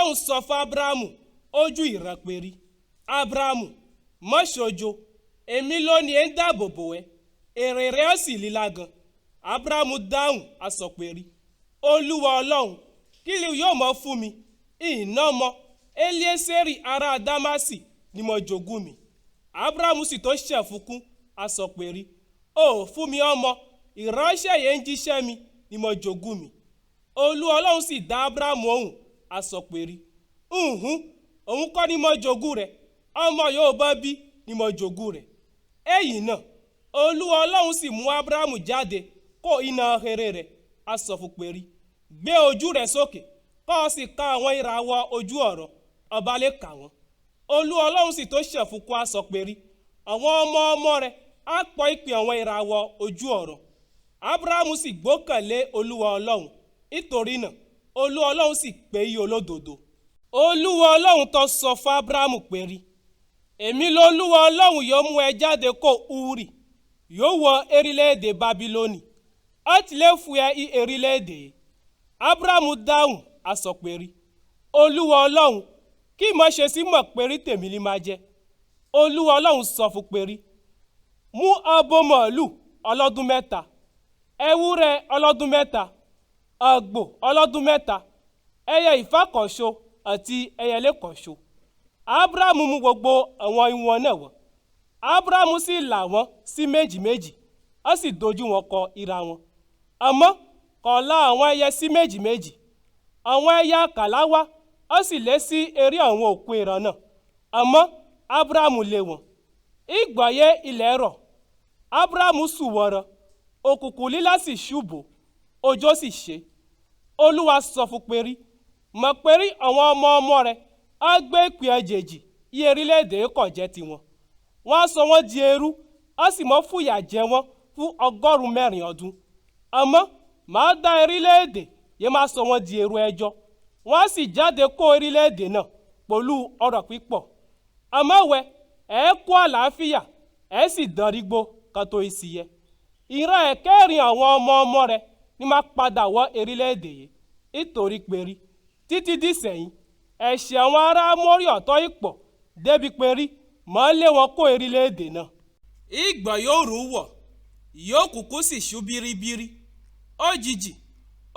Ọlọ́run sọ fún Ábúráhámù ojú ìran péré. Ábúráhámù, má ṣojo, èmi lónìí ń dáàbò bò ẹ́, èrè rẹ̀ ó sì líla gan. Ábúráhámù dáhùn aṣọ péré. Olúwa Ọlọ́run, kí ni yóò mọ fún mi? Ìná mọ Eliésérì ará Dámásì ni mo jogún mi. Ábúráhámù sì tó ṣẹ̀fúkún aṣọ péré. Ó fún mi ọmọ, ìránṣẹ́ yẹn ń jíṣẹ́ mi ni mo jogún mi. Olúwa Ọlọ́run sì dá Ábúráhámù ohùn aṣọ péré. Òun kọ́ ni mo jogún rẹ̀, ọmọ yóò bá bí ni mo jogún rẹ̀. Èyí náà, Olúwa Ọlọ́run sì mú Ábúráhámù jáde kó iná here rẹ̀ aṣọ fún péré. Gbé ojú rẹ̀ sókè, kó o sì ka àwọn ìràwọ̀ ojú ọ̀run, ọba lè kà wọ́n. Olúwa Ọlọ́run sì tó ṣẹ̀fúkún aṣọ péré. Àwọn ọmọ ọmọ rẹ̀ á pọ̀ ìpín àwọn ìràwọ̀ ojú ọ̀run. Ábúráhámù sì gbọ́kànlé Olúwa Ọlọ́run, nítorí náà Olúwa Ọlọ́run sì pè é olódodo. Olúwa Ọlọ́run tó sọ fún Ábúráhámù péré. Èmi lolúwa Ọlọ́run yóò mú ẹ jáde kó Uri, yóò wọ orílẹ̀-èdè Bábílónì, ó ti lè fún ẹ í orílẹ̀-èdè. Ábúráhámù dáhùn aṣọ péré. Olúwa Ọlọ́run, kí mo ṣe sí mọ̀ péré tèmi ni máa jẹ. Olúwa Ọlọ́run sọ fún péré. Mú abo màálù ọlọ́dún mẹ́ta, ewúrẹ́ ọlọ́dún mẹ́ta, àgbò ọlọ́dún mẹ́ta, ẹyẹ ìfàkọ̀ṣọ àti ẹyẹlé kọ̀ṣọ. Ábúráhámù mú gbogbo àwọn ìwọ̀n náà wọ̀. Ábúráhámù sì là wọ́n sí méjì méjì, ó sì dojú wọn kọ ìra wọn. Àmọ́ kò la àwọn ẹyẹ sí méjì méjì. Àwọn ẹyẹ àkàlà wá, ó sì lé sí eré àwọn òkú ìran náà. Àmọ́ Ábúráhámù lé wọn. Ìgbọ̀yé ilẹ̀ rọ̀, Ábúráhámù sùn wọ̀rọ̀, òkùnkùn lílá sì ṣubú, òjò sì ṣe. Olúwa sọ fún péré, mọ̀ péré àwọn ọmọ ọmọ rẹ̀ á gbé ìpín àjèjì yí orílẹ̀-èdè kọ̀ jẹ́ tiwọn. Wọ́n á sọ wọ́n di ẹrú, á sì mọ́ fìyà jẹ wọ́n fún 400 ọdún. Àmọ́ màá dá orílẹ̀-èdè yẹn máa sọ wọ́n di ẹrú ẹjọ́. Wọ́n á sì jáde kó orílẹ̀-èdè náà pẹ̀lú ọrọ̀ pípọ̀. Àmọ́ ẹ kó àlàáfíà, ẹ sì dánrígbó kan tó ìsì yẹ. Ìran ẹ̀kẹrin àwọn ọmọ ọmọ rẹ̀ ni máa padà wọ orílẹ̀-èdè yìí, nítorí péré títí dísẹ̀yìn ẹ̀ṣẹ̀ àwọn ará Ámórì ọ̀tọ̀ ìpọ̀ débi péré máa lé wọn kó orílẹ̀-èdè náà. Ìgbà yóò rú wọ̀, yóò kúkú sì ṣú bíríbírí. Òjijì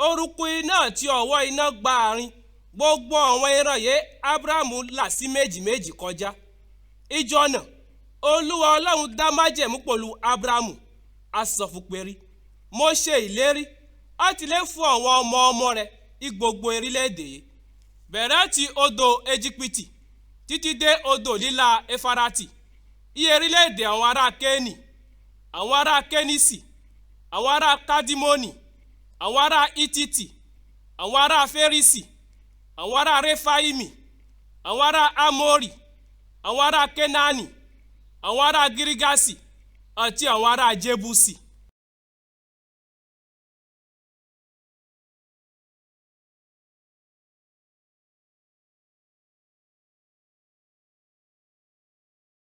orúkú iná àti ọ̀wọ́ iná gba àárín gbogbo àwọn ìran yìí Ábúráhámù là sí méjì méjì kọjá. Ìjọ náà Olúwa Ọlọ́run dá májẹ̀mú pẹ̀lú Ábúráhámù, a sọ fún péré. Mo ṣe ìlérí á ti lè fún àwọn ọmọ ọmọ rẹ̀ ní gbogbo orílẹ̀-èdè yìí, bẹ̀rẹ̀ ti odò Ejipiti títí dé odò lílà Éfárátì, ní orílẹ̀-èdè àwọn ará Kénì, àwọn ará Kénísì, àwọn ará Kádímónì, àwọn ará Hítítì, àwọn ará Férísì, àwọn ará Réfáìmì, àwọn ará Ámórì, àwọn ará Kénáánì, àwọn ará Gírígásì àti àwọn ará Jébúsì.